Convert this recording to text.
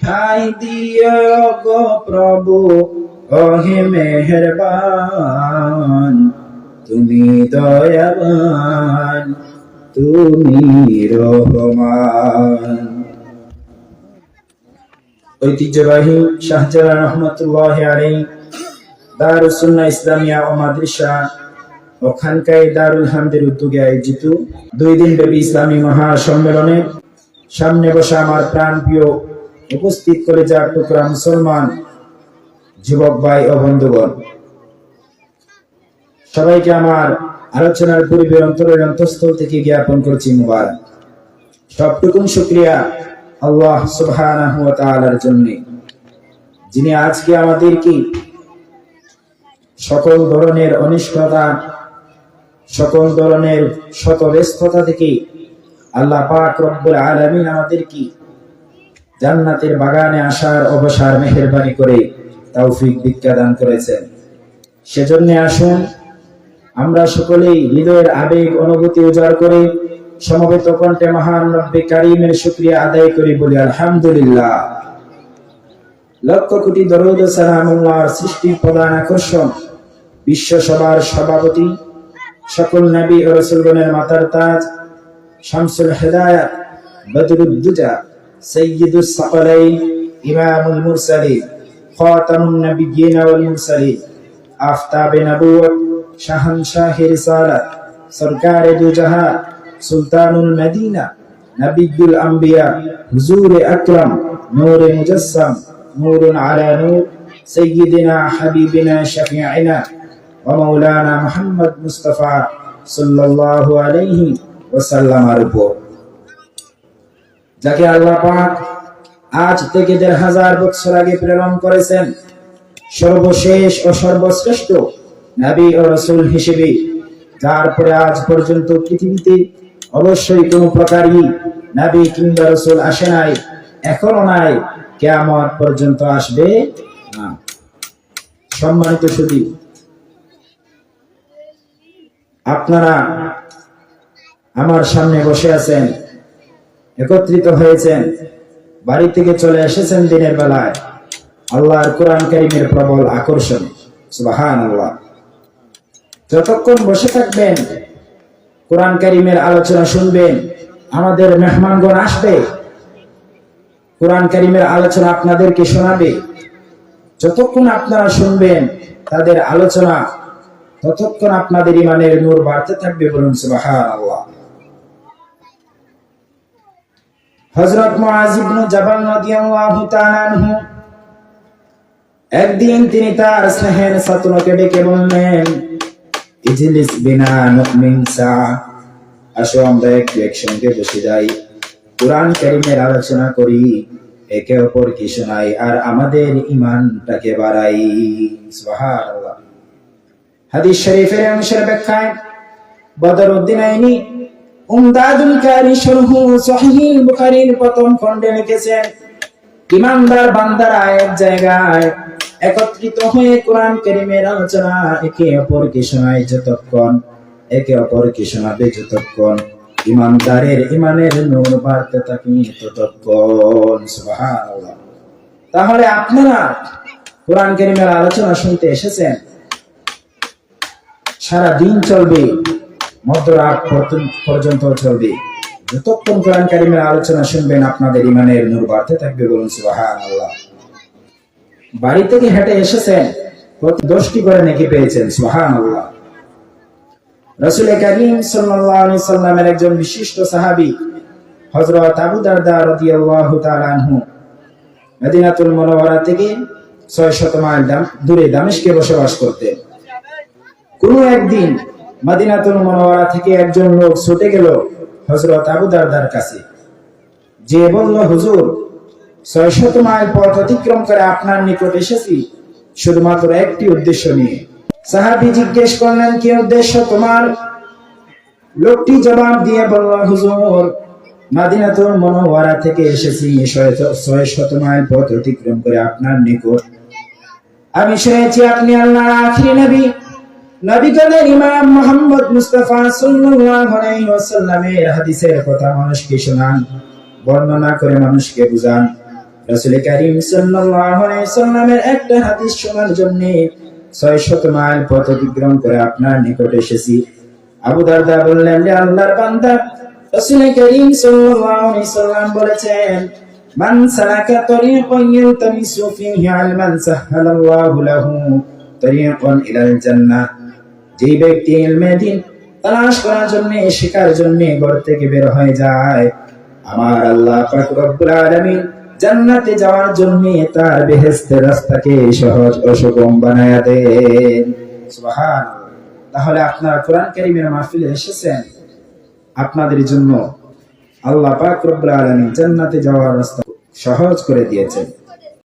ঠাই দিও গো প্রভু ওহে মেহেরবান, তুমি দয়াবান, তুমি রহমান। ঐতিহ্যবাহী শাহজালাল রহমতুল্লাহি আলাইহি দারুস সুন্নাহ ইসলামিয়া ও মাদ্রাসা ও খানকায়ে দারুল হামদের উদ্যোগে আয়োজিত 2 দিন ব্যাপী ইসলামী মহাসম্মেলনে সামনে বসা আমার প্রাণপ্রিয় উপস্থিত করে যার টুকরা মুসলমান যুবক ভাই ও বন্ধুগণ, সবাইকে আমার আলোচনার পূর্বে অন্তরের অন্তঃস্থল থেকে জ্ঞাপন করছি মুবারক। সবটুকুন শুকরিয়া আল্লাহ সুবহানাহু ওয়া তাআলার জন্য, যিনি আজকে আমাদেরকে সকল ধরনের অনিষ্টতা, সকল ধরনের শত ব্যস্ততা থেকে আল্লাহ পাক রব্বুল আলামিন আমাদেরকে জান্নাতের বাগানে আসার অবসর মেহেরবানি করে তৌফিক ভিক্ষা দান করেছেন। সেজন্য আসুন আমরা সকলেই হৃদয়ের আবেগ অনুভূতি উজাড় করে সমবেত কণ্ঠে মহান রব্বে কারীমের শুকরিয়া আদায় করি, বলি আলহামদুলিল্লাহ। লক্ষ কোটি দরুদ ও সালামুল্লাহর সৃষ্টি প্রধান আকর্ষণ, বিশ্ব সভার সভাপতি, সকল নবী ও রাসূলগণের মাতার তাজ, শামসুল হিদায়াত, বদরুদ্দুজা, সাইয়্যিদুস সাকালাইন, ইমামুল মুরসালিন, খাতামুন নবিয়্যিন ওয়াল মুরসালিন, আফতাবে নবুওয়াত, শাহনশাহে রিসালাত, সরকারে দু জাহান, সুলতানুল মদিনা, নবিয়ুল আম্বিয়া, হুজুরে আকরাম, নূরে মুজাসসাম, নূরুন আলা নূর, সাইয়্যিদিনা হাবিবিনা শাফিঈনা ওয়া মাওলানা মুহাম্মদ মুস্তাফা সাল্লাল্লাহু আলাইহি ওয়াসাল্লামের উপর, যাকে আল্লাহ পাক আজ থেকে ১৫০০ বছর আগে প্রেরণ করেছেন সর্বশেষ ও সর্বশ্রেষ্ঠ নবী ও রাসূল হিসেবে, যার পরে আজ পর্যন্ত পৃথিবীতে অবশ্যই কোনো প্রকারই নবী কিংবা রাসূল আসে নাই, এখনো নাই, কিয়ামত পর্যন্ত আসবে না। সম্মানিত সুধী, আপনারা আমার সামনে বসে আছেন, একত্রিত হয়েছেন, বাড়ি থেকে চলে এসেছেন দিনের বেলায় আল্লাহর কোরআন কারীমের প্রবল আকর্ষণ। সুবহানাল্লাহ। যতক্ষণ বসে থাকবেন, কোরআন কারীমের আলোচনা শুনবেন, আমাদের মেহমানগণ আসবে, কোরআন কারীমের আলোচনা আপনাদেরকে শোনাবে। যতক্ষণ আপনারা শুনবেন তাদের আলোচনা, ততক্ষণ আপনাদের ঈমানের নূর বাড়তে থাকবে, বলুন সুবহানাল্লাহ। হযরত মুআয ইবনে জাবাল রাদিয়াল্লাহু তাআলা আনহু একদিন তিনি তার স্নেহের ছাত্রকে ডেকে বললেন, ইজলিস বিনা নুমিন সা, আসো আমরা একটু একসঙ্গে বসে যাই, কোরআন কারীমের আলোচনা করি, একে অপরকে শোনাই আর আমাদের ঈমানটাকে বাড়াই। সুবহানাল্লাহ। হাদিস শরীফের অংশের ব্যাখ্যায় বদরউদ্দিন আইনি উমদাদুল কারি শরহ সহিহ বুখারীর প্রথম খণ্ডে লিখেছেন, ঈমানদার বান্দারা এক জায়গায় একত্রিত হয়ে কোরআন কারীমের আলোচনা একে অপরকে শোনায়, যতক্ষণ একে অপরকে শোনাবে, যতক্ষণ ঈমানদারের ঈমানের নূর বাড়তে থাকে, ততক্ষণ। সুবহানাল্লাহ। তাহলে আপনারা কোরআন কারীমের আলোচনা শুনতে এসেছেন, সারা দিন চলবে, মধ্যরাত পর্যন্ত চলবে, যতক্ষণ কোরআন কারীমের আলোচনা শুনবেন আপনাদের ঈমানের নূর বাড়তে থাকবে, বলুন সুবহানাল্লাহ। বাড়ি থেকে হেঁটে এসেছেন, প্রতি 10টি করে নেকি পেয়েছেন। সুবহানাল্লাহ। রাসূল কারীম সাল্লাল্লাহু আলাইহি সাল্লামের একজন বিশিষ্ট সাহাবী হযরত আবু দারদা রাদিয়াল্লাহু তাআলা আনহু মদিনাতুল মুনাওয়ারা থেকে ৬০০ মাইল দূরে দামেস্কে বসবাস করতেন। কোনো একদিন মদিনাতুল মুনাওয়ারা থেকে একজন লোক ছুটে গেল হযরত আবু দারদার কাছে, যে বলল, হুজুর, ৬০০ মাইল পথ অতিক্রম করে আপনার নিকট এসেছি শুধুমাত্র একটি উদ্দেশ্য নিয়ে। সাহাবী জিজ্ঞেস করলেন, কি উদ্দেশ্য তোমার? লোকটি জবাব দিয়ে বলল, হুজুর, মদিনাতুল মুনাওয়ারা থেকে এসেছি ৬০০ মাইল পথ অতিক্রম করে আপনার নিকট। আমি শুনেছি আপনি আল্লাহর আখিরি নবী, নবীগণের ইমাম মুহাম্মদ মুস্তাফা সাল্লাল্লাহু আলাইহি ওয়াসাল্লামের হাদিসের কথা মানুষকে শোনান, বর্ণনা করে মানুষকে বুঝান, রাসূল করিম সাল্লাল্লাহু আলাইহি সাল্লামের একটা হাদিস শোনার জন্য 600 মাইল পথ অতিক্রম করে আপনার নিকট এসেছি। আবু দারদা বললেন, যে আল্লাহর বান্দা, রাসূল করিম সাল্লাল্লাহু আলাইহি সাল্লাম বলেছেন, মান সালাকা তরিকান ইয়ালতামিসু ফীহি ইলমান সাহহালাল্লাহু লাহু তরিকান ইলাল জান্নাহ। যে ব্যক্তি ইলমে দ্বীন তালাশ করার জন্য, শেখার জন্য ঘর থেকে বের হয়ে যায়, আমার আল্লাহ পাক রব্বুল আলামিন জান্নাতে যাওয়ার জন্য তার বেহেশতের রাস্তাকে সহজ ও সুগম বানায়া দেন। সুবহানাল্লাহ। তাহলে আপনারা কোরআন কারীমের মাহফিলে এসেছেন, আপনাদের জন্য আল্লাহ পাক রব্বুল আলামিন জান্নাতে যাওয়ার রাস্তা সহজ করে দিয়েছেন।